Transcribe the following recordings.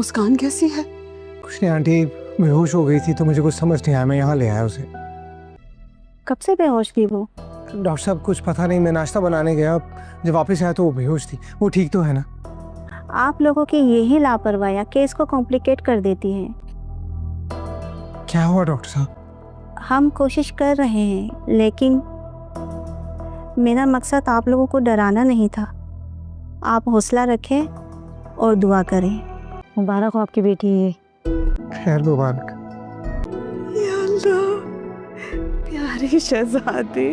मुस्कान कैसी है? कुछ नहीं आंटी, बेहोश हो गई थी तो मुझे कुछ समझ नहीं आया, मैं यहाँ ले आया उसे। कब से बेहोश थी वो? डॉक्टर साहब कुछ पता नहीं, मैं नाश्ता बनाने गया, जब वापस आया तो वो बेहोश थी। वो ठीक तो है ना? आप लोगों की यही लापरवाही केस को कॉम्प्लिकेट कर देती है। क्या हुआ डॉक्टर साहब? हम कोशिश कर रहे हैं, लेकिन मेरा मकसद आप लोगों को डराना नहीं था। आप हौसला रखें और दुआ करें। मुबारक हो आपकी बेटी। खैर मुबारक। या अल्लाह, प्यारी शहजादी।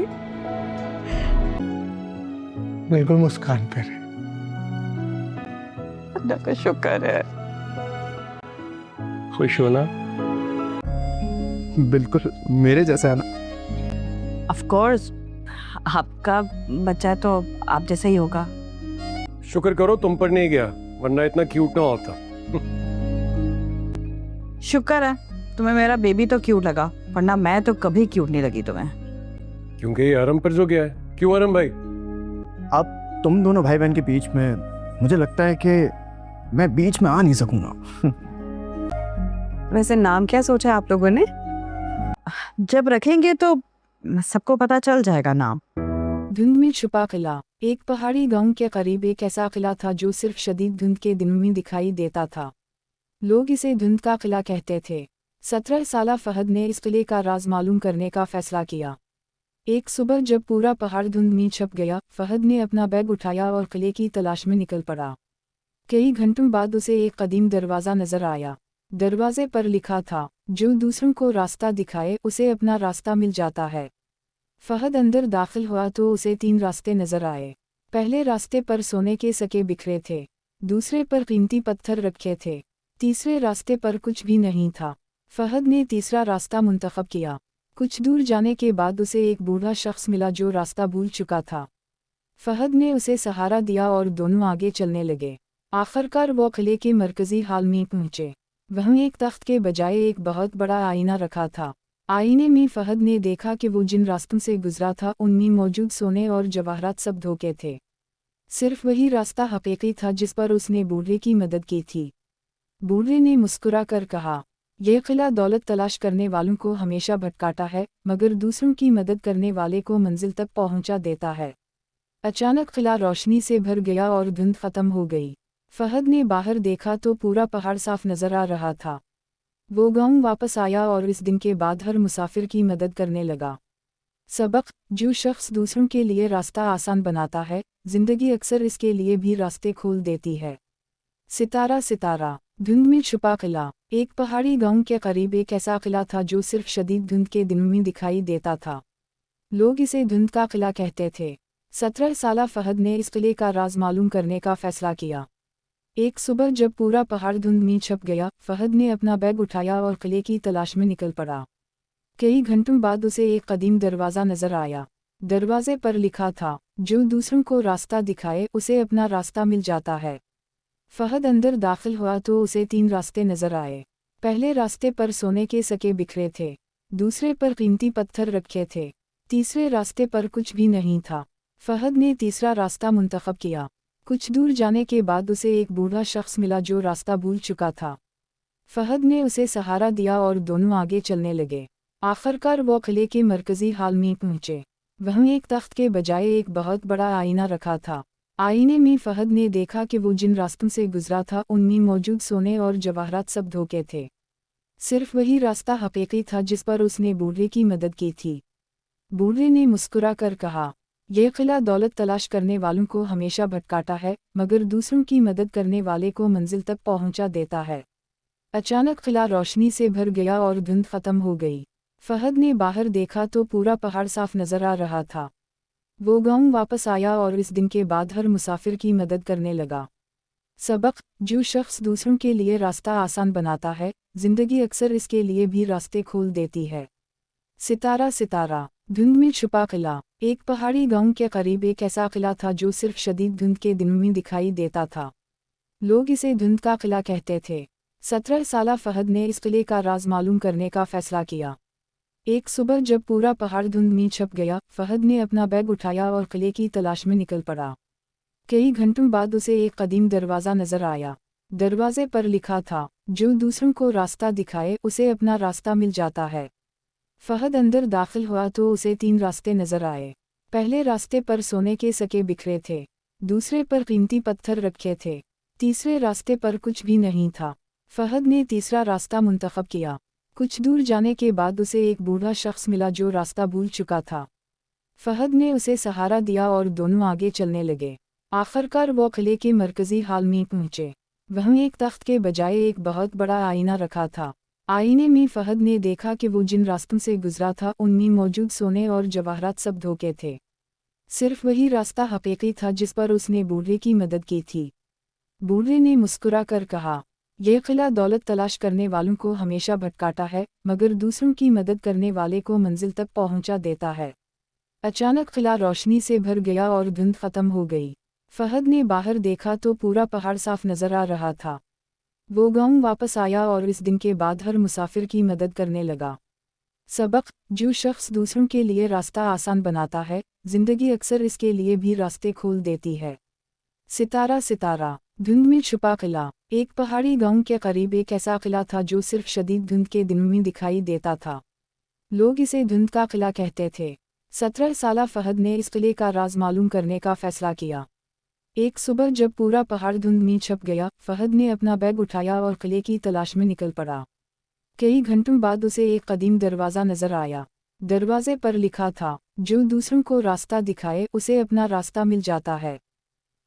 बिल्कुल मुस्कान पर है। अल्लाह का शुक्र है। खुश हो ना? बिल्कुल मेरे जैसा है ना। ऑफ कोर्स, आपका बच्चा है तो आप जैसा ही होगा। शुक्र करो तुम पर नहीं गया, वरना इतना क्यूट ना होता। शुक्र है तुम्हें मेरा बेबी तो क्यूट लगा, वरना मैं तो कभी क्यूट नहीं लगी तुम्हें। क्योंकि ये अरम पर जो गया है। क्यों अरम भाई? अब तुम दोनों भाई बहन के बीच में मुझे लगता है कि मैं बीच में आ नहीं सकूंगा। वैसे नाम क्या सोचा है आप लोगों ने? जब रखेंगे तो सबको पता चल जाएगा नाम। धुंध में छुपा किला। एक पहाड़ी गांव के करीब एक ऐसा किला था जो सिर्फ शदीद धुंध के दिनों में दिखाई देता था। लोग इसे धुंध का किला कहते थे। 17 साला फहद ने इस किले का राज मालूम करने का फैसला किया। एक सुबह जब पूरा पहाड़ धुंध में छप गया, फहद ने अपना बैग उठाया और किले की तलाश में निकल पड़ा। कई घंटों बाद उसे एक कदीम दरवाज़ा नजर आया। दरवाजे पर लिखा था, जो दूसरों को रास्ता दिखाए उसे अपना रास्ता मिल जाता है। फहद अंदर दाखिल हुआ तो उसे 3 रास्ते नजर आए। पहले रास्ते पर सोने के सके बिखरे थे, दूसरे पर कीमती पत्थर रखे थे, तीसरे रास्ते पर कुछ भी नहीं था। फहद ने तीसरा रास्ता मुंतखब किया। कुछ दूर जाने के बाद उसे एक बूढ़ा शख्स मिला जो रास्ता भूल चुका था। फहद ने उसे सहारा दिया और दोनों आगे चलने लगे। आखिरकार वो किले के मरकजी हाल में पहुंचे। वहीं एक तख्त के बजाय एक बहुत बड़ा आईना रखा था। आईने में फहद ने देखा कि वो जिन रास्तों से गुजरा था उनमें मौजूद सोने और जवाहरात सब धोखे थे। सिर्फ वही रास्ता हकीकी था जिस पर उसने बूढ़े की मदद की थी। बूढ़े ने मुस्कुरा कर कहा, यह किला दौलत तलाश करने वालों को हमेशा भटकाता है, मगर दूसरों की मदद करने वाले को मंजिल तक पहुंचा देता है। अचानक किला रोशनी से भर गया और धुंध खत्म हो गई। फहद ने बाहर देखा तो पूरा पहाड़ साफ नजर आ रहा था। वो गांव वापस आया और इस दिन के बाद हर मुसाफिर की मदद करने लगा। सबक, जो शख्स दूसरों के लिए रास्ता आसान बनाता है, जिंदगी अक्सर इसके लिए भी रास्ते खोल देती है। सितारा सितारा। धुंध में छुपा किला। एक पहाड़ी गांव के करीब एक ऐसा किला था जो सिर्फ शदीद धुंध के दिनों में दिखाई देता था। लोग इसे धुंध का किला कहते थे। 17 साला फहद ने इस किले का राज मालूम करने का फैसला किया। एक सुबह जब पूरा पहाड़ धुंध में छप गया, फहद ने अपना बैग उठाया और किले की तलाश में निकल पड़ा। कई घंटों बाद उसे एक कदीम दरवाज़ा नजर आया। दरवाजे पर लिखा था, जो दूसरों को रास्ता दिखाए उसे अपना रास्ता मिल जाता है। फहद अंदर दाखिल हुआ तो उसे 3 रास्ते नजर आए। पहले रास्ते पर सोने के सके बिखरे थे, दूसरे पर कीमती पत्थर रखे थे, तीसरे रास्ते पर कुछ भी नहीं था। फहद ने तीसरा रास्ता मुंतखब किया। कुछ दूर जाने के बाद उसे एक बूढ़ा शख्स मिला जो रास्ता भूल चुका था। फहद ने उसे सहारा दिया और दोनों आगे चलने लगे। आखिरकार वो किले के मरकजी हाल में पहुंचे। वहीं एक तख्त के बजाय एक बहुत बड़ा आईना रखा था। आईने में फहद ने देखा कि वो जिन रास्तों से गुजरा था उनमें मौजूद सोने और जवाहरात सब धोखे थे। सिर्फ वही रास्ता हकीकी था जिस पर उसने बूढ़े की मदद की थी। बूढ़े ने मुस्कुरा कर कहा, यह किला दौलत तलाश करने वालों को हमेशा भटकाता है, मगर दूसरों की मदद करने वाले को मंजिल तक पहुंचा देता है। अचानक किला रोशनी से भर गया और धुंध खत्म हो गई। फहद ने बाहर देखा तो पूरा पहाड़ साफ नजर आ रहा था। वो गांव वापस आया और इस दिन के बाद हर मुसाफिर की मदद करने लगा। सबक, जो शख्स दूसरों के लिए रास्ता आसान बनाता है, जिंदगी अक्सर इसके लिए भी रास्ते खोल देती है। सितारा सितारा। धुंध में छुपा किला। एक पहाड़ी गांव के करीब एक ऐसा किला था जो सिर्फ शदीद धुंध के दिनों में दिखाई देता था। लोग इसे धुंध का किला कहते थे। 17 साला फहद ने इस किले का राज मालूम करने का फैसला किया। एक सुबह जब पूरा पहाड़ धुंध में छप गया, फहद ने अपना बैग उठाया और किले की तलाश में निकल पड़ा। कई घंटों बाद उसे एक कदीम दरवाज़ा नजर आया। दरवाजे पर लिखा था, जो दूसरों को रास्ता दिखाए उसे अपना रास्ता मिल जाता है। फहद अंदर दाखिल हुआ तो उसे 3 रास्ते नजर आए। पहले रास्ते पर सोने के सके बिखरे थे, दूसरे पर कीमती पत्थर रखे थे, तीसरे रास्ते पर कुछ भी नहीं था। फहद ने तीसरा रास्ता मुंतखब किया। कुछ दूर जाने के बाद उसे एक बूढ़ा शख्स मिला जो रास्ता भूल चुका था। फहद ने उसे सहारा दिया और दोनों आगे चलने लगे। आखिरकार वो किले के मरकजी हाल में पहुंचे। वहीं एक तख्त के बजाय एक बहुत बड़ा आईना रखा था। आईने में फहद ने देखा कि वो जिन रास्तों से गुजरा था उनमें मौजूद सोने और जवाहरात सब धोखे थे। सिर्फ वही रास्ता हकीकी था जिस पर उसने बूढ़े की मदद की थी। बूढ़े ने मुस्कुरा कर कहा, यह किला दौलत तलाश करने वालों को हमेशा भटकाता है, मगर दूसरों की मदद करने वाले को मंजिल तक पहुंचा देता है। अचानक किला रोशनी से भर गया और धुंध खत्म हो गई। फहद ने बाहर देखा तो पूरा पहाड़ साफ नजर आ रहा था। वो गांव वापस आया और इस दिन के बाद हर मुसाफिर की मदद करने लगा। सबक: जो शख्स दूसरों के लिए रास्ता आसान बनाता है, जिंदगी अक्सर इसके लिए भी रास्ते खोल देती है। सितारा सितारा। धुंध में छुपा किला। एक पहाड़ी गांव के करीब एक ऐसा किला था जो सिर्फ शदीद धुंध के दिनों में दिखाई देता था। लोग इसे धुंध का किला कहते थे। 17 साला फहद ने इस किले का राज मालूम करने का फैसला किया। एक सुबह जब पूरा पहाड़ धुंध में छप गया, फहद ने अपना बैग उठाया और किले की तलाश में निकल पड़ा। कई घंटों बाद उसे एक कदीम दरवाज़ा नजर आया। दरवाजे पर लिखा था, जो दूसरों को रास्ता दिखाए उसे अपना रास्ता मिल जाता है।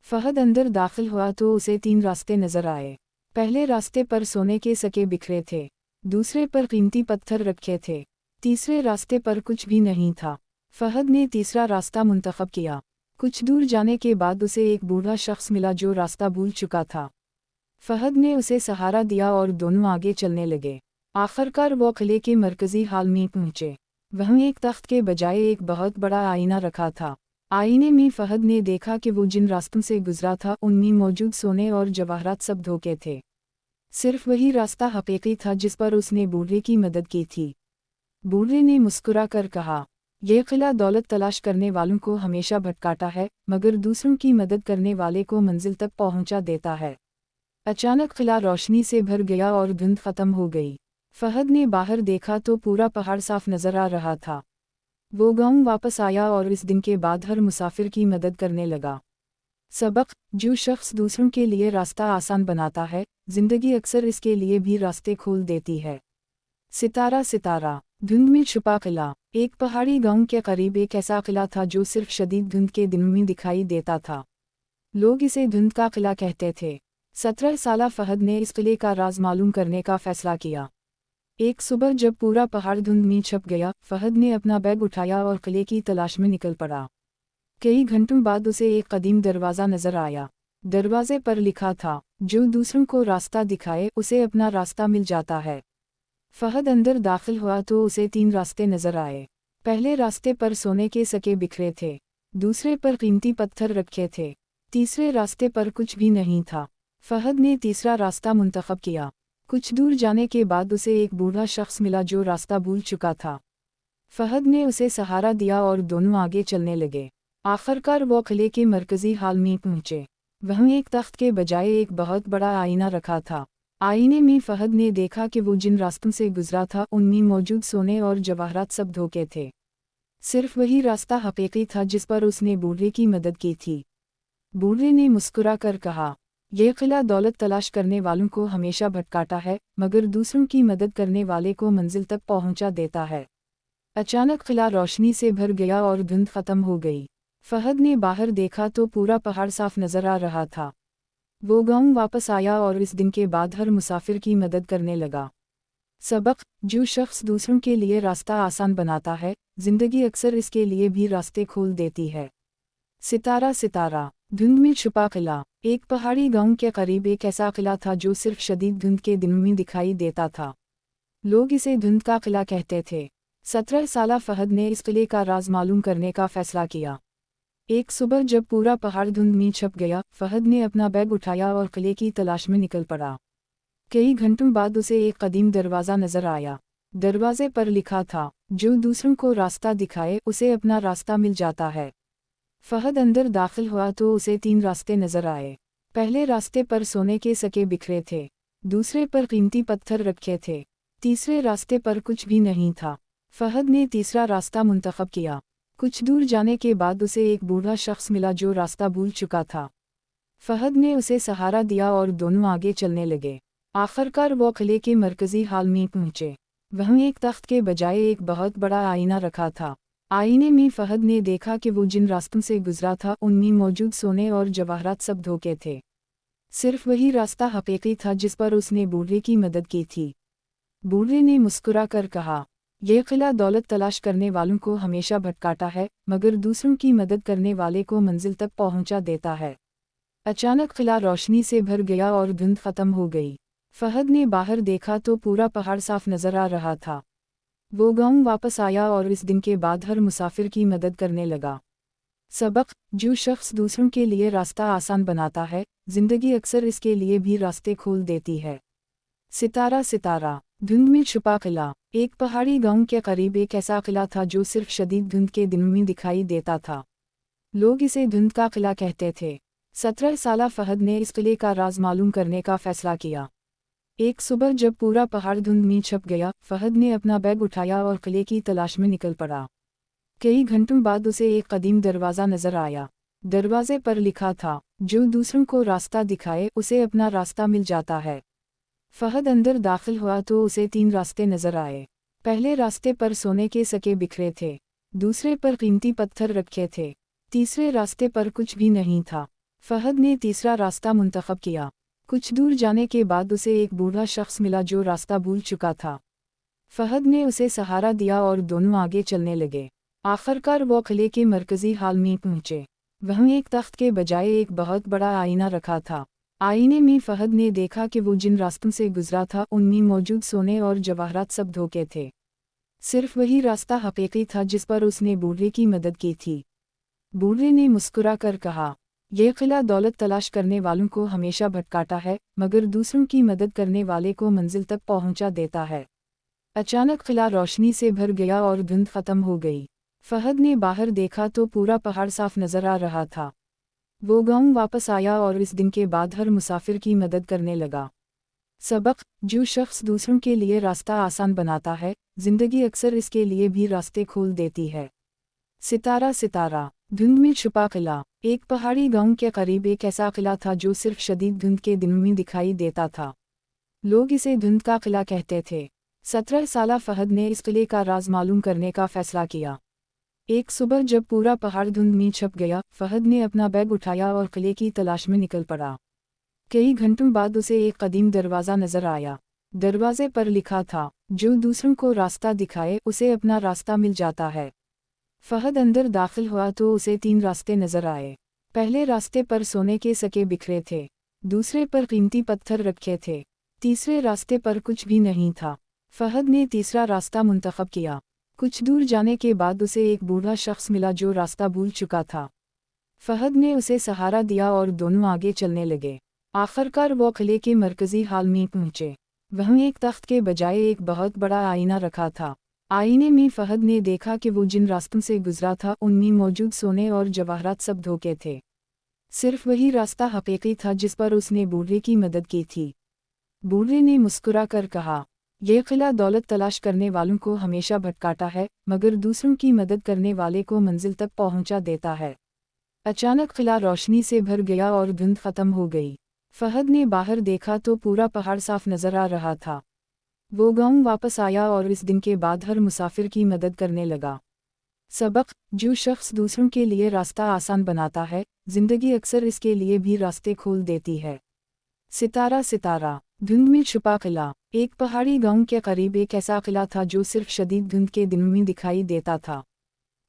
फहद अंदर दाखिल हुआ तो उसे 3 रास्ते नजर आए। पहले रास्ते पर सोने के सके बिखरे थे, दूसरे पर कीमती पत्थर रखे थे, तीसरे रास्ते पर कुछ भी नहीं था। फहद ने तीसरा रास्ता मुंतखब किया। कुछ दूर जाने के बाद उसे एक बूढ़ा शख्स मिला जो रास्ता भूल चुका था। फहद ने उसे सहारा दिया और दोनों आगे चलने लगे। आखिरकार वो किले के मरकजी हाल में पहुंचे। वहीं एक तख्त के बजाय एक बहुत बड़ा आईना रखा था। आईने में फहद ने देखा कि वो जिन रास्तों से गुजरा था उनमें मौजूद सोने और जवाहरात सब धोखे थे। सिर्फ वही रास्ता हकीकी था जिस पर उसने बूढ़े की मदद की थी। बूढ़े ने मुस्कुरा कर कहा, यह किला दौलत तलाश करने वालों को हमेशा भटकाता है, मगर दूसरों की मदद करने वाले को मंजिल तक पहुंचा देता है। अचानक किला रोशनी से भर गया और धुंध खत्म हो गई। फहद ने बाहर देखा तो पूरा पहाड़ साफ नजर आ रहा था। वो गांव वापस आया और इस दिन के बाद हर मुसाफिर की मदद करने लगा। सबक: जो शख्स दूसरों के लिए रास्ता आसान बनाता है, जिंदगी अक्सर इसके लिए भी रास्ते खोल देती है। सितारा सितारा। धुंध में छुपा किला। एक पहाड़ी गांव के करीब एक ऐसा किला था जो सिर्फ शदीद धुंध के दिनों में दिखाई देता था। लोग इसे धुंध का किला कहते थे। 17 साला फहद ने इस किले का राज मालूम करने का फैसला किया। एक सुबह जब पूरा पहाड़ धुंध में छप गया, फहद ने अपना बैग उठाया और किले की तलाश में निकल पड़ा। कई घंटों बाद उसे एक कदीम दरवाज़ा नजर आया। दरवाजे पर लिखा था, जो दूसरों को रास्ता दिखाए उसे अपना रास्ता मिल जाता है। फहद अंदर दाखिल हुआ तो उसे 3 रास्ते नजर आए। पहले रास्ते पर सोने के सके बिखरे थे, दूसरे पर कीमती पत्थर रखे थे, तीसरे रास्ते पर कुछ भी नहीं था। फहद ने तीसरा रास्ता मुंतखब किया। कुछ दूर जाने के बाद उसे एक बूढ़ा शख्स मिला जो रास्ता भूल चुका था। फहद ने उसे सहारा दिया और दोनों आगे चलने लगे। आखिरकार वो किले के मरकजी हाल में पहुंचे। वहीं एक तख्त के बजाय एक बहुत बड़ा आईना रखा था। आईने में फहद ने देखा कि वो जिन रास्तों से गुजरा था उनमें मौजूद सोने और जवाहरात सब धोखे थे। सिर्फ वही रास्ता हकीकी था जिस पर उसने बूढ़े की मदद की थी। बूढ़े ने मुस्कुरा कर कहा, यह किला दौलत तलाश करने वालों को हमेशा भटकाता है, मगर दूसरों की मदद करने वाले को मंजिल तक पहुंचा देता है। अचानक किला रोशनी से भर गया और धुंध खत्म हो गई। फहद ने बाहर देखा तो पूरा पहाड़ साफ नजर आ रहा था। वो गांव वापस आया और इस दिन के बाद हर मुसाफिर की मदद करने लगा। सबक: जो शख्स दूसरों के लिए रास्ता आसान बनाता है, जिंदगी अक्सर इसके लिए भी रास्ते खोल देती है। सितारा सितारा। धुंध में छुपा किला। एक पहाड़ी गांव के करीब एक ऐसा किला था जो सिर्फ शदीद धुंध के दिनों में दिखाई देता था। लोग इसे धुंध का किला कहते थे। 17 साला फहद ने इस किले का राज मालूम करने का फैसला किया। एक सुबह जब पूरा पहाड़ धुंध में छप गया, फहद ने अपना बैग उठाया और किले की तलाश में निकल पड़ा। कई घंटों बाद उसे एक कदीम दरवाज़ा नजर आया। दरवाजे पर लिखा था, जो दूसरों को रास्ता दिखाए उसे अपना रास्ता मिल जाता है। फहद अंदर दाखिल हुआ तो उसे 3 रास्ते नजर आए। पहले रास्ते पर सोने के सके बिखरे थे, दूसरे पर कीमती पत्थर रखे थे, तीसरे रास्ते पर कुछ भी नहीं था। फहद ने तीसरा रास्ता मुंतखब किया। कुछ दूर जाने के बाद उसे एक बूढ़ा शख्स मिला जो रास्ता भूल चुका था। फहद ने उसे सहारा दिया और दोनों आगे चलने लगे। आखिरकार वो किले के मरकजी हाल में पहुंचे। वहीं एक तख्त के बजाय एक बहुत बड़ा आईना रखा था। आईने में फहद ने देखा कि वो जिन रास्तों से गुजरा था उनमें मौजूद सोने और जवाहरात सब धोखे थे। सिर्फ वही रास्ता हकीकी था जिस पर उसने बूढ़े की मदद की थी। बूढ़े ने मुस्कुरा कर कहा, यह किला दौलत तलाश करने वालों को हमेशा भटकाता है, मगर दूसरों की मदद करने वाले को मंजिल तक पहुंचा देता है। अचानक किला रोशनी से भर गया और धुंध खत्म हो गई। फहद ने बाहर देखा तो पूरा पहाड़ साफ नजर आ रहा था। वो गांव वापस आया और इस दिन के बाद हर मुसाफिर की मदद करने लगा। सबक: जो शख्स दूसरों के लिए रास्ता आसान बनाता है, जिंदगी अक्सर इसके लिए भी रास्ते खोल देती है। सितारा सितारा। धुंध में छुपा किला। एक पहाड़ी गांव के करीब एक ऐसा किला था जो सिर्फ शदीद धुंध के दिनों में दिखाई देता था। लोग इसे धुंध का किला कहते थे। 17 साला फहद ने इस किले का राज मालूम करने का फैसला किया। एक सुबह जब पूरा पहाड़ धुंध में छप गया, फहद ने अपना बैग उठाया और किले की तलाश में निकल पड़ा। कई घंटों बाद उसे एक कदीम दरवाज़ा नजर आया। दरवाजे पर लिखा था, जो दूसरों को रास्ता दिखाए उसे अपना रास्ता मिल जाता है। फहद अंदर दाखिल हुआ तो उसे 3 रास्ते नजर आए। पहले रास्ते पर सोने के सके बिखरे थे, दूसरे पर कीमती पत्थर रखे थे, तीसरे रास्ते पर कुछ भी नहीं था। फहद ने तीसरा रास्ता मुंतखब किया। कुछ दूर जाने के बाद उसे एक बूढ़ा शख्स मिला जो रास्ता भूल चुका था। फहद ने उसे सहारा दिया और दोनों आगे चलने लगे। आखिरकार वो किले के मरकजी हाल में पहुंचे। वहीं एक तख्त के बजाय एक बहुत बड़ा आईना रखा था। आईने में फहद ने देखा कि वो जिन रास्तों से गुजरा था उनमें मौजूद सोने और जवाहरात सब धोखे थे। सिर्फ वही रास्ता हकीकी था जिस पर उसने बूढ़े की मदद की थी। बूढ़े ने मुस्कुरा कर कहा, यह किला दौलत तलाश करने वालों को हमेशा भटकाता है, मगर दूसरों की मदद करने वाले को मंजिल तक पहुंचा देता है। अचानक किला रोशनी से भर गया और धुंध खत्म हो गई। फहद ने बाहर देखा तो पूरा पहाड़ साफ नजर आ रहा था। वो गांव वापस आया और इस दिन के बाद हर मुसाफिर की मदद करने लगा। सबक: जो शख्स दूसरों के लिए रास्ता आसान बनाता है, जिंदगी अक्सर इसके लिए भी रास्ते खोल देती है। सितारा सितारा। धुंध में छुपा किला। एक पहाड़ी गांव के करीब एक ऐसा किला था जो सिर्फ शदीद धुंध के दिनों में दिखाई देता था। लोग इसे धुंध का किला कहते थे। 17 साला फहद ने इस किले का राज मालूम करने का फैसला किया। एक सुबह जब पूरा पहाड़ धुंध में छप गया, फहद ने अपना बैग उठाया और किले की तलाश में निकल पड़ा। कई घंटों बाद उसे एक कदीम दरवाज़ा नजर आया। दरवाजे पर लिखा था, जो दूसरों को रास्ता दिखाए उसे अपना रास्ता मिल जाता है। फहद अंदर दाखिल हुआ तो उसे 3 रास्ते नजर आए। पहले रास्ते पर सोने के सके बिखरे थे, दूसरे पर कीमती पत्थर रखे थे, तीसरे रास्ते पर कुछ भी नहीं था। फहद ने तीसरा रास्ता मुंतखब किया। कुछ दूर जाने के बाद उसे एक बूढ़ा शख्स मिला जो रास्ता भूल चुका था। फहद ने उसे सहारा दिया और दोनों आगे चलने लगे। आखिरकार वो किले के मरकजी हाल में पहुंचे। वहीं एक तख्त के बजाय एक बहुत बड़ा आईना रखा था। आईने में फहद ने देखा कि वो जिन रास्तों से गुजरा था उनमें मौजूद सोने और जवाहरात सब धोखे थे। सिर्फ वही रास्ता हकीकी था जिस पर उसने बूढ़े की मदद की थी। बूढ़े ने मुस्कुरा कर कहा, यह किला दौलत तलाश करने वालों को हमेशा भटकाता है, मगर दूसरों की मदद करने वाले को मंजिल तक पहुंचा देता है। अचानक किला रोशनी से भर गया और धुंध खत्म हो गई। फहद ने बाहर देखा तो पूरा पहाड़ साफ नजर आ रहा था। वो गांव वापस आया और इस दिन के बाद हर मुसाफिर की मदद करने लगा। सबक: जो शख्स दूसरों के लिए रास्ता आसान बनाता है, जिंदगी अक्सर इसके लिए भी रास्ते खोल देती है। सितारा सितारा। धुंध में छुपा किला। एक पहाड़ी गांव के करीब एक ऐसा किला था जो सिर्फ शदीद धुंध के दिनों में दिखाई देता था।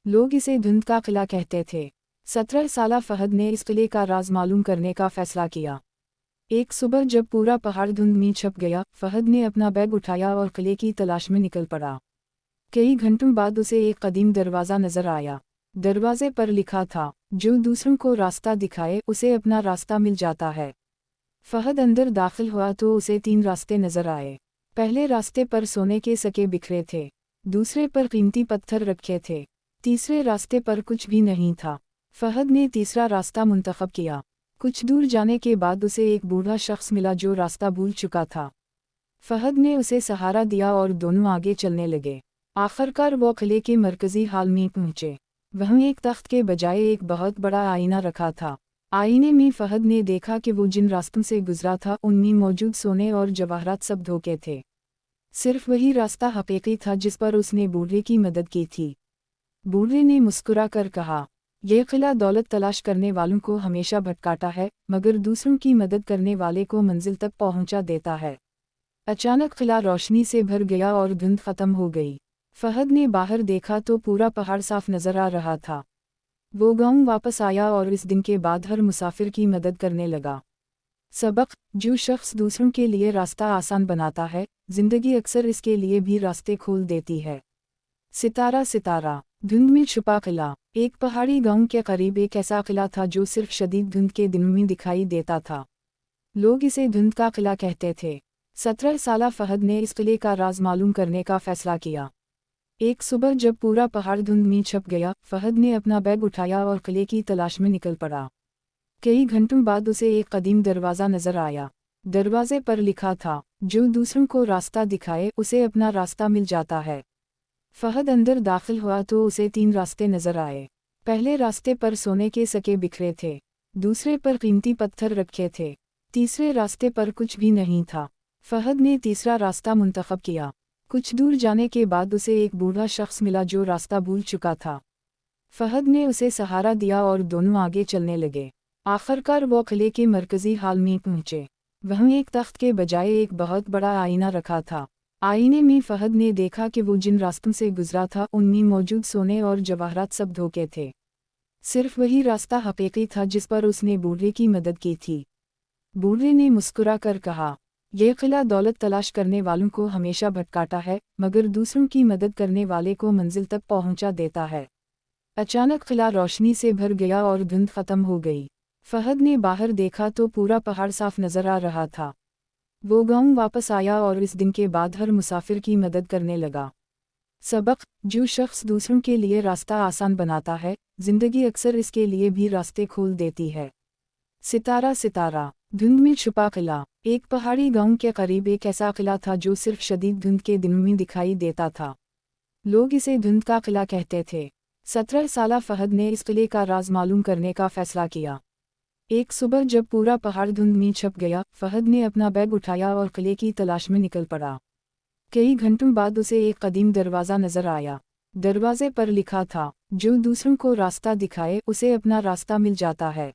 लोग इसे धुंध का किला कहते थे। 17 साला फहद ने इस किले का राज मालूम करने का फैसला किया। एक सुबह जब पूरा पहाड़ धुंध में छप गया, फहद ने अपना बैग उठाया और किले की तलाश में निकल पड़ा। कई घंटों बाद उसे एक कदीम दरवाज़ा नजर आया। दरवाजे पर लिखा था, जो दूसरों को रास्ता दिखाए उसे अपना रास्ता मिल जाता है। फहद अंदर दाखिल हुआ तो उसे 3 रास्ते नजर आए। पहले रास्ते पर सोने के सके बिखरे थे, दूसरे पर कीमती पत्थर रखे थे, तीसरे रास्ते पर कुछ भी नहीं था। फहद ने तीसरा रास्ता मुंतखब किया। कुछ दूर जाने के बाद उसे एक बूढ़ा शख्स मिला जो रास्ता भूल चुका था। फहद ने उसे सहारा दिया और दोनों आगे चलने लगे। आखिरकार वो किले के मरकजी हाल में पहुंचे। वहीं एक तख्त के बजाय एक बहुत बड़ा आईना रखा था। आईने में फहद ने देखा कि वो जिन रास्तों से गुजरा था उनमें मौजूद सोने और जवाहरात सब धोखे थे। सिर्फ वही रास्ता हकीकी था जिस पर उसने बूढ़े की मदद की थी। बूढ़े ने मुस्कुरा कर कहा, यह किला दौलत तलाश करने वालों को हमेशा भटकाता है, मगर दूसरों की मदद करने वाले को मंजिल तक पहुंचा देता है। अचानक किला रोशनी से भर गया और धुंध खत्म हो गई। फहद ने बाहर देखा तो पूरा पहाड़ साफ नजर आ रहा था। वो गांव वापस आया और इस दिन के बाद हर मुसाफिर की मदद करने लगा। सबक: जो शख्स दूसरों के लिए रास्ता आसान बनाता है, जिंदगी अक्सर इसके लिए भी रास्ते खोल देती है। सितारा सितारा। धुंध में छुपा किला। एक पहाड़ी गांव के करीब एक ऐसा किला था जो सिर्फ शदीद धुंध के दिनों में दिखाई देता था। लोग इसे धुंध का किला कहते थे। 17 साला फहद ने इस किले का राज मालूम करने का फैसला किया। एक सुबह जब पूरा पहाड़ धुंध में छप गया, फहद ने अपना बैग उठाया और किले की तलाश में निकल पड़ा। कई घंटों बाद उसे एक कदीम दरवाज़ा नजर आया। दरवाजे पर लिखा था, जो दूसरों को रास्ता दिखाए उसे अपना रास्ता मिल जाता है। फहद अंदर दाखिल हुआ तो उसे 3 रास्ते नजर आए। पहले रास्ते पर सोने के सके बिखरे थे, दूसरे पर कीमती पत्थर रखे थे, तीसरे रास्ते पर कुछ भी नहीं था। फहद ने तीसरा रास्ता मुंतखब किया। कुछ दूर जाने के बाद उसे एक बूढ़ा शख्स मिला जो रास्ता भूल चुका था। फहद ने उसे सहारा दिया और दोनों आगे चलने लगे। आखिरकार वो किले के मरकजी हाल में पहुंचे। वहीं एक तख्त के बजाय एक बहुत बड़ा आईना रखा था। आईने में फहद ने देखा कि वो जिन रास्तों से गुजरा था उनमें मौजूद सोने और जवाहरात सब धोखे थे। सिर्फ वही रास्ता हकीकी था जिस पर उसने बूढ़े की मदद की थी। बूढ़े ने मुस्कुरा कर कहा, यह किला दौलत तलाश करने वालों को हमेशा भटकाता है, मगर दूसरों की मदद करने वाले को मंजिल तक पहुंचा देता है। अचानक किला रोशनी से भर गया और धुंध खत्म हो गई। फहद ने बाहर देखा तो पूरा पहाड़ साफ नजर आ रहा था। वो गांव वापस आया और इस दिन के बाद हर मुसाफिर की मदद करने लगा। सबक: जो शख्स दूसरों के लिए रास्ता आसान बनाता है, जिंदगी अक्सर इसके लिए भी रास्ते खोल देती है। सितारा सितारा। धुंध में छुपा किला। एक पहाड़ी गांव के करीब एक ऐसा किला था जो सिर्फ शदीद धुंध के दिनों में दिखाई देता था। लोग इसे धुंध का किला कहते थे। 17 साला फहद ने इस किले का राज मालूम करने का फैसला किया। एक सुबह जब पूरा पहाड़ धुंध में छप गया, फहद ने अपना बैग उठाया और किले की तलाश में निकल पड़ा। कई घंटों बाद उसे एक कदीम दरवाज़ा नजर आया। दरवाजे पर लिखा था, जो दूसरों को रास्ता दिखाए उसे अपना रास्ता मिल जाता है।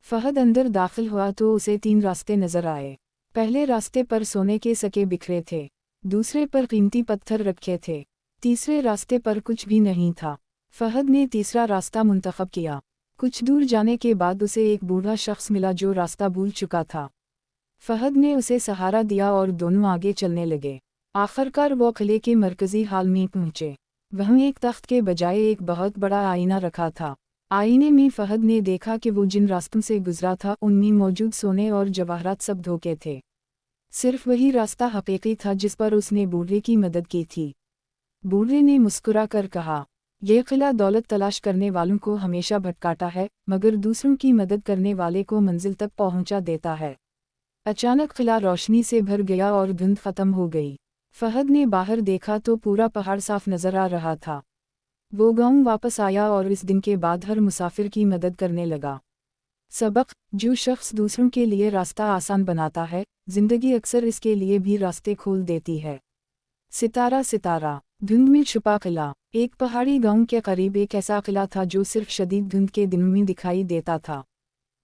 फहद अंदर दाखिल हुआ तो उसे 3 रास्ते नजर आए। पहले रास्ते पर सोने के सके बिखरे थे, दूसरे पर कीमती पत्थर रखे थे, तीसरे रास्ते पर कुछ भी नहीं था। फहद ने तीसरा रास्ता मुंतखब किया। कुछ दूर जाने के बाद उसे एक बूढ़ा शख्स मिला जो रास्ता भूल चुका था। फहद ने उसे सहारा दिया और दोनों आगे चलने लगे। आखिरकार वो किले के मरकजी हाल में पहुंचे। वहीं एक तख्त के बजाय एक बहुत बड़ा आईना रखा था। आईने में फहद ने देखा कि वो जिन रास्तों से गुजरा था उनमें मौजूद सोने और जवाहरात सब धोखे थे। सिर्फ वही रास्ता हकीकी था जिस पर उसने बूढ़े की मदद की थी। बूढ़े ने मुस्कुरा कर कहा, यह किला दौलत तलाश करने वालों को हमेशा भटकाता है, मगर दूसरों की मदद करने वाले को मंजिल तक पहुंचा देता है। अचानक किला रोशनी से भर गया और धुंध खत्म हो गई। फहद ने बाहर देखा तो पूरा पहाड़ साफ नजर आ रहा था। वो गांव वापस आया और इस दिन के बाद हर मुसाफिर की मदद करने लगा। सबक: जो शख्स दूसरों के लिए रास्ता आसान बनाता है, जिंदगी अक्सर इसके लिए भी रास्ते खोल देती है। सितारा सितारा। धुंध में छुपा किला। एक पहाड़ी गांव के करीब एक ऐसा किला था जो सिर्फ शदीद धुंध के दिनों में दिखाई देता था।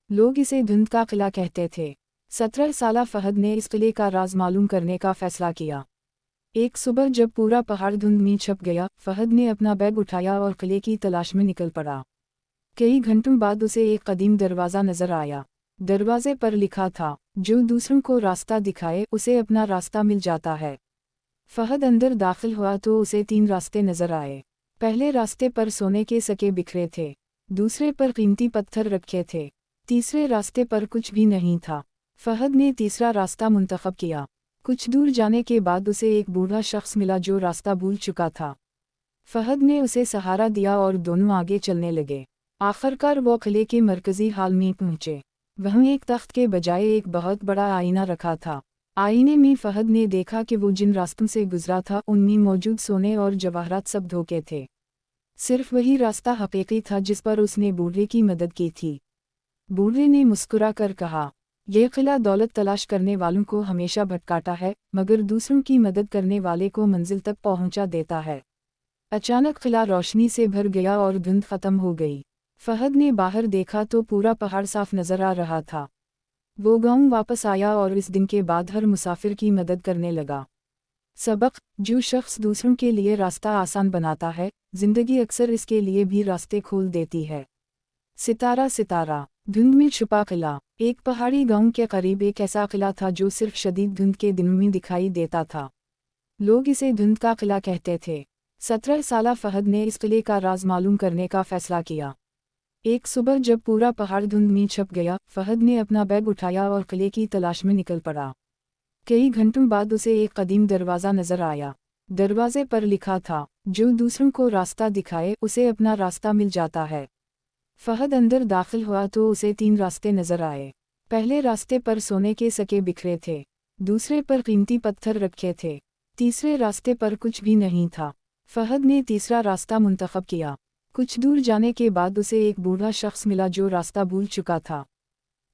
लोग इसे धुंध का किला कहते थे। 17 साला फहद ने इस किले का राज मालूम करने का फैसला किया। एक सुबह जब पूरा पहाड़ धुंध में छप गया, फहद ने अपना बैग उठाया और किले की तलाश में निकल पड़ा। कई घंटों बाद उसे एक कदीम दरवाज़ा नजर आया। दरवाजे पर लिखा था, जो दूसरों को रास्ता दिखाए उसे अपना रास्ता मिल जाता है। फहद अंदर दाखिल हुआ तो उसे 3 रास्ते नजर आए। पहले रास्ते पर सोने के सके बिखरे थे, दूसरे पर कीमती पत्थर रखे थे, तीसरे रास्ते पर कुछ भी नहीं था। फहद ने तीसरा रास्ता मुंतखब किया। कुछ दूर जाने के बाद उसे एक बूढ़ा शख्स मिला जो रास्ता भूल चुका था। फहद ने उसे सहारा दिया और दोनों आगे चलने लगे। आखिरकार वो किले के मरकजी हाल में पहुंचे। वहाँ एक तख्त के बजाय एक बहुत बड़ा आईना रखा था। आईने में फहद ने देखा कि वो जिन रास्तों से गुजरा था उनमें मौजूद सोने और जवाहरात सब धोखे थे। सिर्फ वही रास्ता हकीकी था जिस पर उसने बूढ़े की मदद की थी। बूढ़े ने मुस्कुरा कर कहा, यह किला दौलत तलाश करने वालों को हमेशा भटकाता है, मगर दूसरों की मदद करने वाले को मंजिल तक पहुंचा देता है। अचानक किला रोशनी से भर गया और धुंध खत्म हो गई। फहद ने बाहर देखा तो पूरा पहाड़ साफ नजर आ रहा था। वो गांव वापस आया और इस दिन के बाद हर मुसाफिर की मदद करने लगा। सबक: जो शख्स दूसरों के लिए रास्ता आसान बनाता है, जिंदगी अक्सर इसके लिए भी रास्ते खोल देती है। सितारा सितारा। धुंध में छुपा किला। एक पहाड़ी गांव के करीब एक ऐसा किला था जो सिर्फ शदीद धुंध के दिनों में दिखाई देता था। लोग इसे धुंध का किला कहते थे। 17 साला फहद ने इस किले का राज मालूम करने का फैसला किया। एक सुबह जब पूरा पहाड़ धुंध में छप गया, फहद ने अपना बैग उठाया और किले की तलाश में निकल पड़ा। कई घंटों बाद उसे एक कदीम दरवाज़ा नजर आया। दरवाजे पर लिखा था, जो दूसरों को रास्ता दिखाए उसे अपना रास्ता मिल जाता है। फहद अंदर दाखिल हुआ तो उसे 3 रास्ते नजर आए। पहले रास्ते पर सोने के सके बिखरे थे, दूसरे पर कीमती पत्थर रखे थे, तीसरे रास्ते पर कुछ भी नहीं था। फहद ने तीसरा रास्ता मुंतखब किया। कुछ दूर जाने के बाद उसे एक बूढ़ा शख्स मिला जो रास्ता भूल चुका था।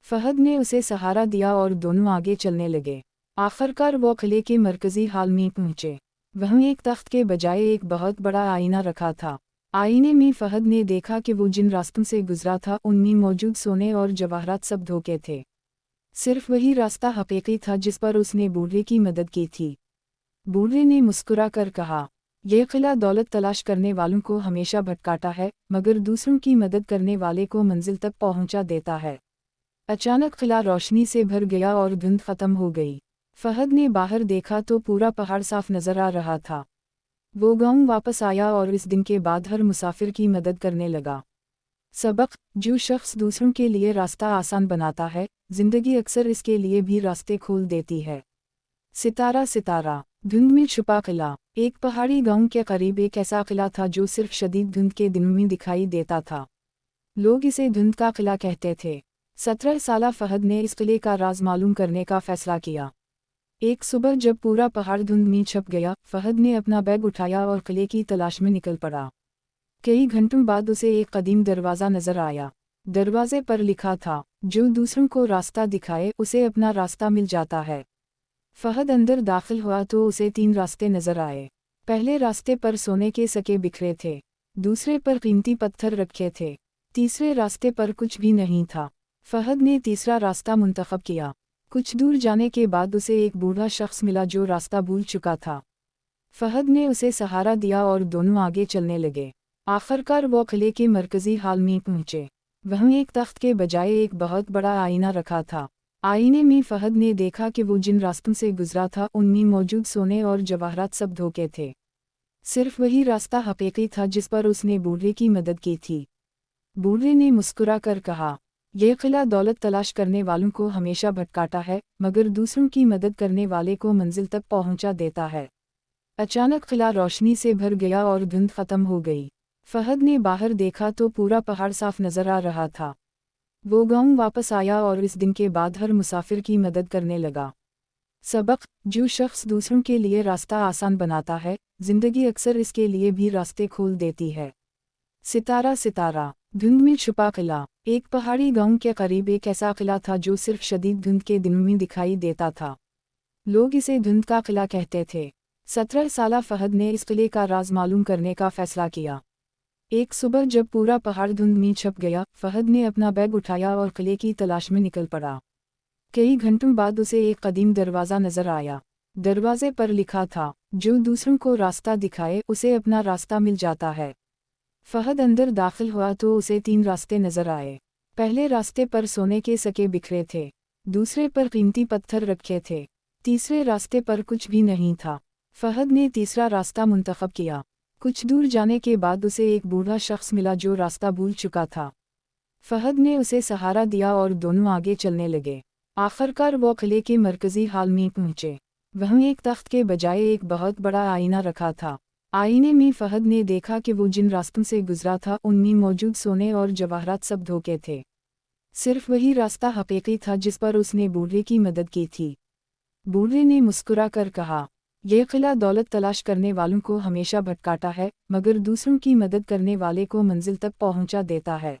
फहद ने उसे सहारा दिया और दोनों आगे चलने लगे। आखिरकार वो किले के मरकजी हाल में पहुंचे। वहाँ एक तख्त के बजाय एक बहुत बड़ा आईना रखा था। आईने में फहद ने देखा कि वो जिन रास्तों से गुजरा था उनमें मौजूद सोने और जवाहरात सब धोखे थे। सिर्फ वही रास्ता हकीकी था जिस पर उसने बूढ़े की मदद की थी। बूढ़े ने मुस्कुरा कर कहा, यह किला दौलत तलाश करने वालों को हमेशा भटकाता है, मगर दूसरों की मदद करने वाले को मंजिल तक पहुंचा देता है। अचानक किला रोशनी से भर गया और धुंध खत्म हो गई। फहद ने बाहर देखा तो पूरा पहाड़ साफ नजर आ रहा था। वो गांव वापस आया और इस दिन के बाद हर मुसाफिर की मदद करने लगा। सबक: जो शख्स दूसरों के लिए रास्ता आसान बनाता है, जिंदगी अक्सर इसके लिए भी रास्ते खोल देती है। सितारा सितारा। धुंध में छुपा किला। एक पहाड़ी गांव के करीब एक ऐसा किला था जो सिर्फ शदीद धुंध के दिनों में दिखाई देता था। लोग इसे धुंध का किला कहते थे। 17 साला फहद ने इस किले का राज मालूम करने का फैसला किया। एक सुबह जब पूरा पहाड़ धुंध में छप गया, फहद ने अपना बैग उठाया और किले की तलाश में निकल पड़ा। कई घंटों बाद उसे एक कदीम दरवाज़ा नजर आया। दरवाजे पर लिखा था, जो दूसरों को रास्ता दिखाए उसे अपना रास्ता मिल जाता है। फहद अंदर दाखिल हुआ तो उसे 3 रास्ते नजर आए। पहले रास्ते पर सोने के सके बिखरे थे, दूसरे पर कीमती पत्थर रखे थे, तीसरे रास्ते पर कुछ भी नहीं था। फहद ने तीसरा रास्ता मुंतखब किया। कुछ दूर जाने के बाद उसे एक बूढ़ा शख्स मिला जो रास्ता भूल चुका था। फहद ने उसे सहारा दिया और दोनों आगे चलने लगे। आखिरकार वो किले के मरकजी हाल में पहुंचे। वहाँ एक तख्त के बजाय एक बहुत बड़ा आईना रखा था। आईने में फहद ने देखा कि वो जिन रास्तों से गुजरा था उनमें मौजूद सोने और जवाहरात सब धोखे थे। सिर्फ वही रास्ता हकीकी था जिस पर उसने बूढ़े की मदद की थी। बूढ़े ने मुस्कुरा कर कहा, यह किला दौलत तलाश करने वालों को हमेशा भटकाता है, मगर दूसरों की मदद करने वाले को मंजिल तक पहुंचा देता है। अचानक किला रोशनी से भर गया और धुंध खत्म हो गई। फहद ने बाहर देखा तो पूरा पहाड़ साफ नजर आ रहा था। वो गांव वापस आया और इस दिन के बाद हर मुसाफिर की मदद करने लगा। सबक: जो शख्स दूसरों के लिए रास्ता आसान बनाता है, जिंदगी अक्सर इसके लिए भी रास्ते खोल देती है। सितारा सितारा। धुंध में छुपा किला। एक पहाड़ी गांव के करीब एक ऐसा किला था जो सिर्फ शदीद धुंध के दिनों में दिखाई देता था। लोग इसे धुंध का किला कहते थे। 17 साला फहद ने इस किले का राज मालूम करने का फैसला किया। एक सुबह जब पूरा पहाड़ धुंध में छप गया, फहद ने अपना बैग उठाया और किले की तलाश में निकल पड़ा। कई घंटों बाद उसे एक कदीम दरवाज़ा नजर आया। दरवाजे पर लिखा था, जो दूसरों को रास्ता दिखाए उसे अपना रास्ता मिल जाता है। फहद अंदर दाखिल हुआ तो उसे 3 रास्ते नजर आए। पहले रास्ते पर सोने के सके बिखरे थे, दूसरे पर कीमती पत्थर रखे थे, तीसरे रास्ते पर कुछ भी नहीं था। फहद ने तीसरा रास्ता मुंतखब किया। कुछ दूर जाने के बाद उसे एक बूढ़ा शख्स मिला जो रास्ता भूल चुका था। फहद ने उसे सहारा दिया और दोनों आगे चलने लगे। आखिरकार वो किले के मरकजी हाल में पहुंचे। वहाँ एक तख्त के बजाय एक बहुत बड़ा आईना रखा था। आईने में फहद ने देखा कि वो जिन रास्तों से गुजरा था उनमें मौजूद सोने और जवाहरात सब धोखे थे। सिर्फ वही रास्ता हकीकी था जिस पर उसने बूढ़े की मदद की थी। बूढ़े ने मुस्कुरा कर कहा, यह किला दौलत तलाश करने वालों को हमेशा भटकाता है, मगर दूसरों की मदद करने वाले को मंजिल तक पहुंचा देता है।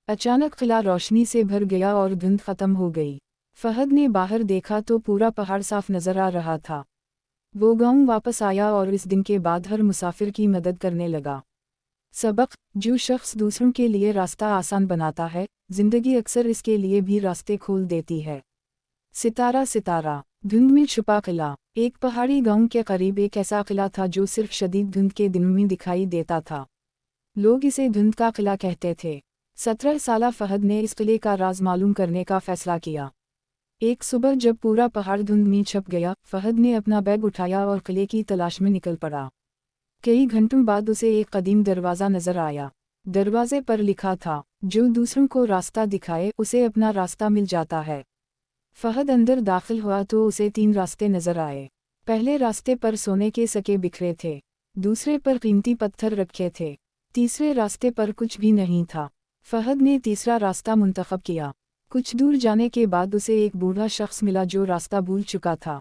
अचानक किला रोशनी से भर गया और धुंध खत्म हो गई। फहद ने बाहर देखा तो पूरा पहाड़ साफ नजर आ रहा था। वो गांव वापस आया और इस दिन के बाद हर मुसाफिर की मदद करने लगा। सबक: जो शख्स दूसरों के लिए रास्ता आसान बनाता है, जिंदगी अक्सर इसके लिए भी रास्ते खोल देती है। सितारा सितारा। धुंध में छुपा किला। एक पहाड़ी गांव के करीब एक ऐसा किला था जो सिर्फ शदीद धुंध के दिनों में दिखाई देता था। लोग इसे धुंध का किला कहते थे। 17 साला फहद ने इस किले का राज मालूम करने का फैसला किया। एक सुबह जब पूरा पहाड़ धुंध में छप गया, फहद ने अपना बैग उठाया और किले की तलाश में निकल पड़ा। कई घंटों बाद उसे एक कदीम दरवाज़ा नजर आया। दरवाजे पर लिखा था, जो दूसरों को रास्ता दिखाए उसे अपना रास्ता मिल जाता है। फहद अंदर दाखिल हुआ तो उसे 3 रास्ते नजर आए। पहले रास्ते पर सोने के सके बिखरे थे, दूसरे पर कीमती पत्थर रखे थे, तीसरे रास्ते पर कुछ भी नहीं था। फहद ने तीसरा रास्ता मुंतखब किया। कुछ दूर जाने के बाद उसे एक बूढ़ा शख्स मिला जो रास्ता भूल चुका था।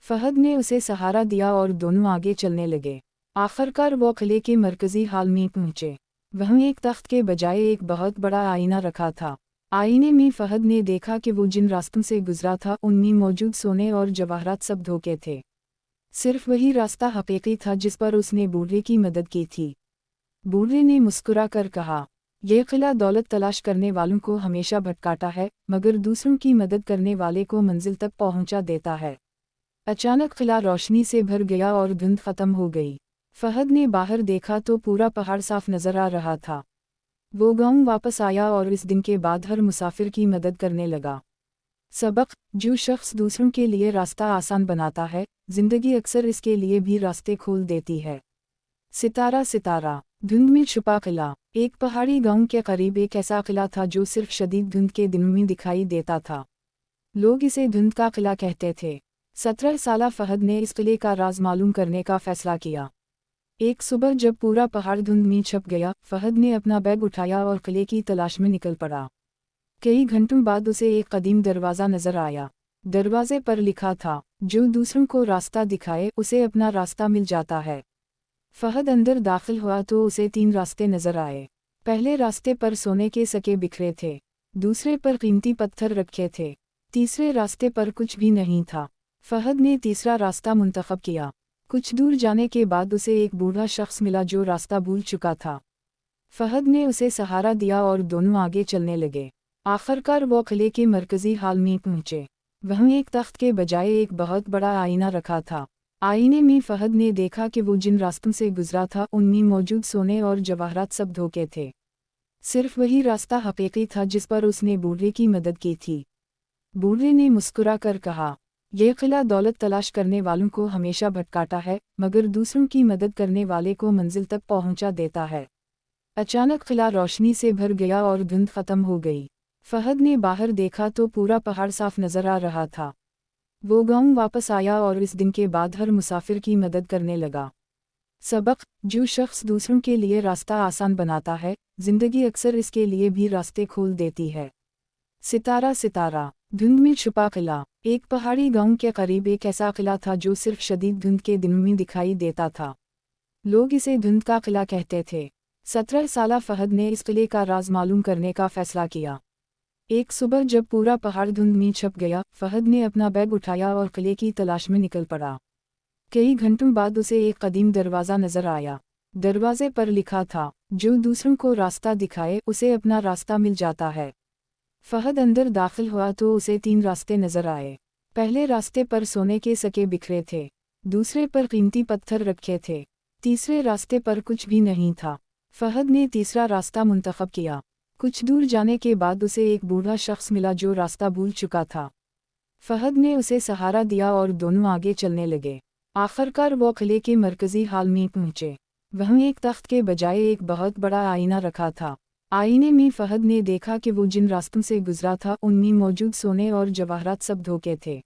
फहद ने उसे सहारा दिया और दोनों आगे चलने लगे। आखिरकार वो किले के मरकजी हाल में पहुंचे। वहीं एक तख्त के बजाय एक बहुत बड़ा आईना रखा था। आईने में फहद ने देखा कि वो जिन रास्तों से गुजरा था उनमें मौजूद सोने और जवाहरात सब धोखे थे। सिर्फ वही रास्ता हकीकी था जिस पर उसने बूढ़े की मदद की थी। बूढ़े ने मुस्कुरा कर कहा, यह किला दौलत तलाश करने वालों को हमेशा भटकाता है, मगर दूसरों की मदद करने वाले को मंजिल तक पहुंचा देता है। अचानक किला रोशनी से भर गया और धुंध खत्म हो गई। फहद ने बाहर देखा तो पूरा पहाड़ साफ नजर आ रहा था। वो गांव वापस आया और इस दिन के बाद हर मुसाफिर की मदद करने लगा। सबक: जो शख्स दूसरों के लिए रास्ता आसान बनाता है, जिंदगी अक्सर इसके लिए भी रास्ते खोल देती है। सितारा सितारा। धुंध में छुपा किला। एक पहाड़ी गांव के करीब एक ऐसा किला था जो सिर्फ शदीद धुंध के दिनों में दिखाई देता था। लोग इसे धुंध का किला कहते थे। 17 साला फहद ने इस किले का राज मालूम करने का फैसला किया। एक सुबह जब पूरा पहाड़ धुंध में छप गया, फहद ने अपना बैग उठाया और किले की तलाश में निकल पड़ा। कई घंटों बाद उसे एक कदीम दरवाज़ा नजर आया। दरवाजे पर लिखा था, जो दूसरों को रास्ता दिखाए उसे अपना रास्ता मिल जाता है। फहद अंदर दाखिल हुआ तो उसे 3 रास्ते नजर आए। पहले रास्ते पर सोने के सके बिखरे थे, दूसरे पर कीमती पत्थर रखे थे, तीसरे रास्ते पर कुछ भी नहीं था। फहद ने तीसरा रास्ता मुंतखब किया। कुछ दूर जाने के बाद उसे एक बूढ़ा शख्स मिला जो रास्ता भूल चुका था। फहद ने उसे सहारा दिया और दोनों आगे चलने लगे। आखिरकार वो किले के मरकजी हाल में पहुंचे। वहीं एक तख्त के बजाय एक बहुत बड़ा आईना रखा था। आईने में फहद ने देखा कि वो जिन रास्तों से गुजरा था उनमें मौजूद सोने और जवाहरात सब धोखे थे। सिर्फ वही रास्ता हकीकी था जिस पर उसने बूढ़े की मदद की थी। बूढ़े ने मुस्कुरा कर कहा, यह किला दौलत तलाश करने वालों को हमेशा भटकाता है, मगर दूसरों की मदद करने वाले को मंजिल तक पहुंचा देता है। अचानक किला रोशनी से भर गया और धुंध खत्म हो गई। फहद ने बाहर देखा तो पूरा पहाड़ साफ नजर आ रहा था। वो गांव वापस आया और इस दिन के बाद हर मुसाफिर की मदद करने लगा। सबक: जो शख्स दूसरों के लिए रास्ता आसान बनाता है, जिंदगी अक्सर इसके लिए भी रास्ते खोल देती है। सितारा सितारा। धुंध में छुपा किला। एक पहाड़ी गांव के करीब एक ऐसा किला था जो सिर्फ शदीद धुंध के दिनों में दिखाई देता था। लोग इसे धुंध का किला कहते थे। 17 साला फहद ने इस किले का राज मालूम करने का फैसला किया। एक सुबह जब पूरा पहाड़ धुंध में छप गया, फहद ने अपना बैग उठाया और किले की तलाश में निकल पड़ा। कई घंटों बाद उसे एक कदीम दरवाज़ा नजर आया। दरवाजे पर लिखा था, जो दूसरों को रास्ता दिखाए उसे अपना रास्ता मिल जाता है। फहद अंदर दाखिल हुआ तो उसे 3 रास्ते नजर आए। पहले रास्ते पर सोने के सके बिखरे थे, दूसरे पर कीमती पत्थर रखे थे, तीसरे रास्ते पर कुछ भी नहीं था। फहद ने तीसरा रास्ता मुंतखब किया। कुछ दूर जाने के बाद उसे एक बूढ़ा शख्स मिला जो रास्ता भूल चुका था। फहद ने उसे सहारा दिया और दोनों आगे चलने लगे। आखिरकार वो किले के मरकजी हाल में पहुंचे। वहीं एक तख्त के बजाय एक बहुत बड़ा आईना रखा था। आईने में फहद ने देखा कि वो जिन रास्तों से गुजरा था उनमें मौजूद सोने और जवाहरात सब धोखे थे।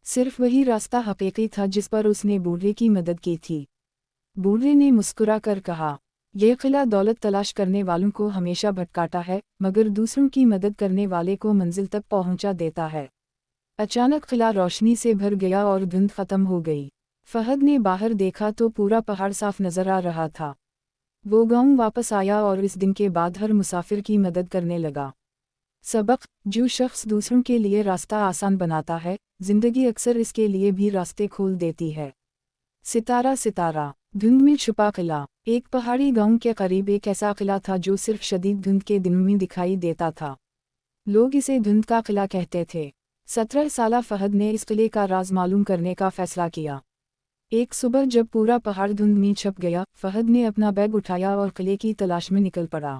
सिर्फ वही रास्ता हकीकी था जिस पर उसने बूढ़े की मदद की थी। बूढ़े ने मुस्कुरा कर कहा, ये किला दौलत तलाश करने वालों को हमेशा भटकाता है मगर दूसरों की मदद करने वाले को मंजिल तक पहुंचा देता है। अचानक किला रोशनी से भर गया और धुंध खत्म हो गई। फहद ने बाहर देखा तो पूरा पहाड़ साफ नजर आ रहा था। वो गांव वापस आया और इस दिन के बाद हर मुसाफिर की मदद करने लगा। सबक: जो शख्स दूसरों के लिए रास्ता आसान बनाता है, जिंदगी अक्सर इसके लिए भी रास्ते खोल देती है। सितारा सितारा। धुंध में छुपा किला। एक पहाड़ी गांव के करीब एक ऐसा किला था जो सिर्फ शदीद धुंध के दिनों में दिखाई देता था। लोग इसे धुंध का किला कहते थे। 17 साला फहद ने इस किले का राज मालूम करने का फैसला किया। एक सुबह जब पूरा पहाड़ धुंध में छप गया, फहद ने अपना बैग उठाया और किले की तलाश में निकल पड़ा।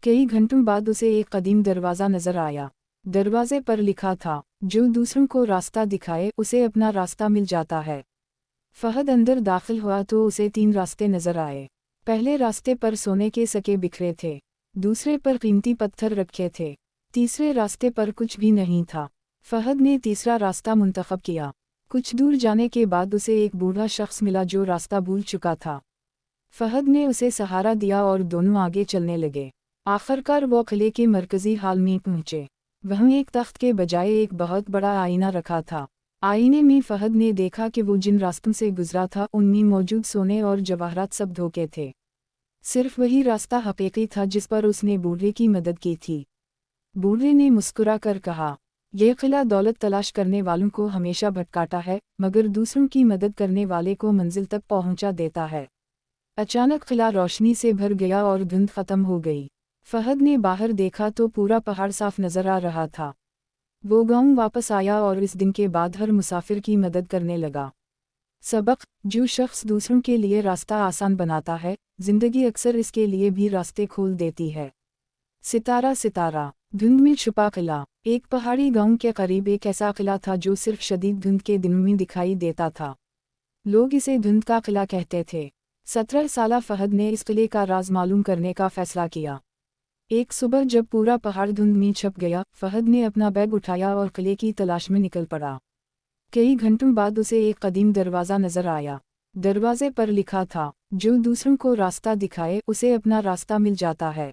कई घंटों बाद उसे एक कदीम दरवाज़ा नजर आया। दरवाजे पर लिखा था, जो दूसरों को रास्ता दिखाए उसे अपना रास्ता मिल जाता है। फहद अंदर दाखिल हुआ तो उसे 3 रास्ते नजर आए। पहले रास्ते पर सोने के सके बिखरे थे, दूसरे पर कीमती पत्थर रखे थे, तीसरे रास्ते पर कुछ भी नहीं था। फहद ने तीसरा रास्ता मुंतखब किया। कुछ दूर जाने के बाद उसे एक बूढ़ा शख्स मिला जो रास्ता भूल चुका था। फहद ने उसे सहारा दिया और दोनों आगे चलने लगे। आखिरकार वो किले के मरकजी हाल में पहुंचे। वहीं एक तख्त के बजाय एक बहुत बड़ा आईना रखा था। आईने में फहद ने देखा कि वो जिन रास्तों से गुजरा था उनमें मौजूद सोने और जवाहरात सब धोखे थे। सिर्फ वही रास्ता हकीकी था जिस पर उसने बूढ़े की मदद की थी। बूढ़े ने मुस्कुरा कर कहा, यह किला दौलत तलाश करने वालों को हमेशा भटकाता है मगर दूसरों की मदद करने वाले को मंजिल तक पहुंचा देता है। अचानक किला रोशनी से भर गया और धुंध खत्म हो गई। फहद ने बाहर देखा तो पूरा पहाड़ साफ नजर आ रहा था। वो गांव वापस आया और इस दिन के बाद हर मुसाफिर की मदद करने लगा। सबक: जो शख्स दूसरों के लिए रास्ता आसान बनाता है, जिंदगी अक्सर इसके लिए भी रास्ते खोल देती है। सितारा सितारा। धुंध में छुपा किला। एक पहाड़ी गांव के करीब एक ऐसा किला था जो सिर्फ शदीद धुंध के दिनों में दिखाई देता था। लोग इसे धुंध का किला कहते थे। 17 साला फहद ने इस किले का राज मालूम करने का फैसला किया। एक सुबह जब पूरा पहाड़ धुंध में छप गया, फहद ने अपना बैग उठाया और किले की तलाश में निकल पड़ा। कई घंटों बाद उसे एक कदीम दरवाज़ा नजर आया। दरवाजे पर लिखा था, जो दूसरों को रास्ता दिखाए उसे अपना रास्ता मिल जाता है।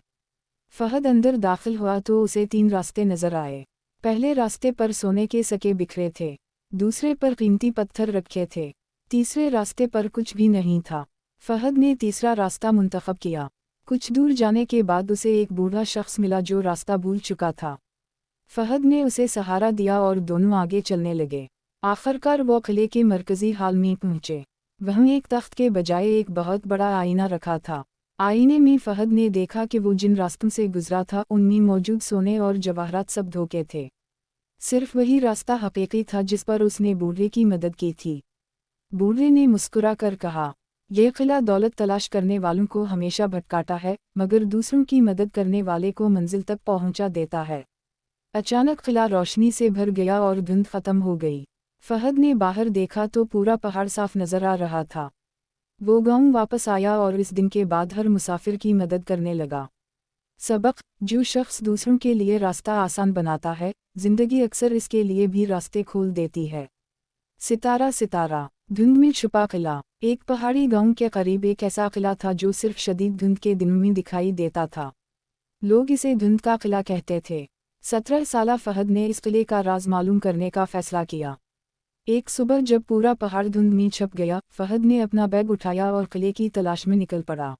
फहद अंदर दाखिल हुआ तो उसे 3 रास्ते नजर आए। पहले रास्ते पर सोने के सके बिखरे थे, दूसरे पर कीमती पत्थर रखे थे, तीसरे रास्ते पर कुछ भी नहीं था। फहद ने तीसरा रास्ता मुंतखब किया। कुछ दूर जाने के बाद उसे एक बूढ़ा शख्स मिला जो रास्ता भूल चुका था। फहद ने उसे सहारा दिया और दोनों आगे चलने लगे। आखिरकार वो किले के मरकजी हाल में पहुंचे। वहीं एक तख्त के बजाय एक बहुत बड़ा आईना रखा था। आईने में फहद ने देखा कि वो जिन रास्तों से गुजरा था उनमें मौजूद सोने और जवाहरात सब धोखे थे। सिर्फ वही रास्ता हकीकी था जिस पर उसने बूढ़े की मदद की थी। बूढ़े ने मुस्कुरा कर कहा, यह किला दौलत तलाश करने वालों को हमेशा भटकाता है मगर दूसरों की मदद करने वाले को मंजिल तक पहुंचा देता है। अचानक किला रोशनी से भर गया और धुंध खत्म हो गई। फहद ने बाहर देखा तो पूरा पहाड़ साफ नजर आ रहा था। वो गांव वापस आया और इस दिन के बाद हर मुसाफिर की मदद करने लगा। सबक: जो शख्स दूसरों के लिए रास्ता आसान बनाता है, जिंदगी अक्सर इसके लिए भी रास्ते खोल देती है। सितारा सितारा। धुंध में छुपा किला। एक पहाड़ी गांव के करीब एक ऐसा किला था जो सिर्फ शदीद धुंध के दिनों में दिखाई देता था। लोग इसे धुंध का किला कहते थे। 17 साला फहद ने इस किले का राज मालूम करने का फैसला किया। एक सुबह जब पूरा पहाड़ धुंध में छप गया, फहद ने अपना बैग उठाया और किले की तलाश में निकल पड़ा।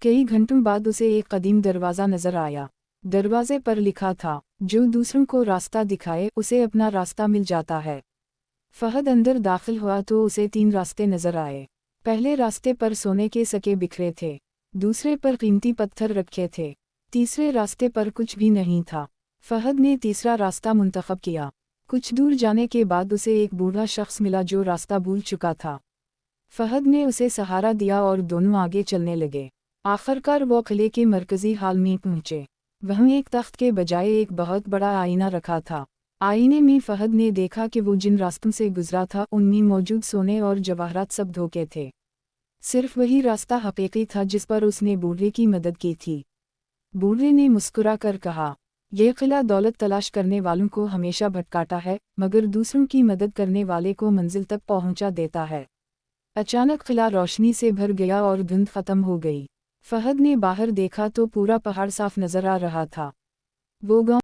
कई घंटों बाद उसे एक कदीम दरवाज़ा नजर आया। दरवाजे पर लिखा था, जो दूसरों को रास्ता दिखाए उसे अपना रास्ता मिल जाता है। फहद अंदर दाखिल हुआ तो उसे 3 रास्ते नजर आए। पहले रास्ते पर सोने के सके बिखरे थे, दूसरे पर कीमती पत्थर रखे थे, तीसरे रास्ते पर कुछ भी नहीं था। फहद ने तीसरा रास्ता मुंतखब किया। कुछ दूर जाने के बाद उसे एक बूढ़ा शख्स मिला जो रास्ता भूल चुका था। फहद ने उसे सहारा दिया और दोनों आगे चलने लगे। आखिरकार वो किले के मरकजी हाल में पहुंचे। वहीं एक तख्त के बजाय एक बहुत बड़ा आईना रखा था। आईने में फहद ने देखा कि वो जिन रास्तों से गुजरा था उनमें मौजूद सोने और जवाहरात सब धोखे थे। सिर्फ वही रास्ता हकीकी था जिस पर उसने बूढ़े की मदद की थी। बूढ़े ने मुस्कुरा कर कहा, यह किला दौलत तलाश करने वालों को हमेशा भटकाता है मगर दूसरों की मदद करने वाले को मंजिल तक पहुंचा देता है। अचानक किला रोशनी से भर गया और धुंध खत्म हो गई। फहद ने बाहर देखा तो पूरा पहाड़ साफ नजर आ रहा था। वो गांव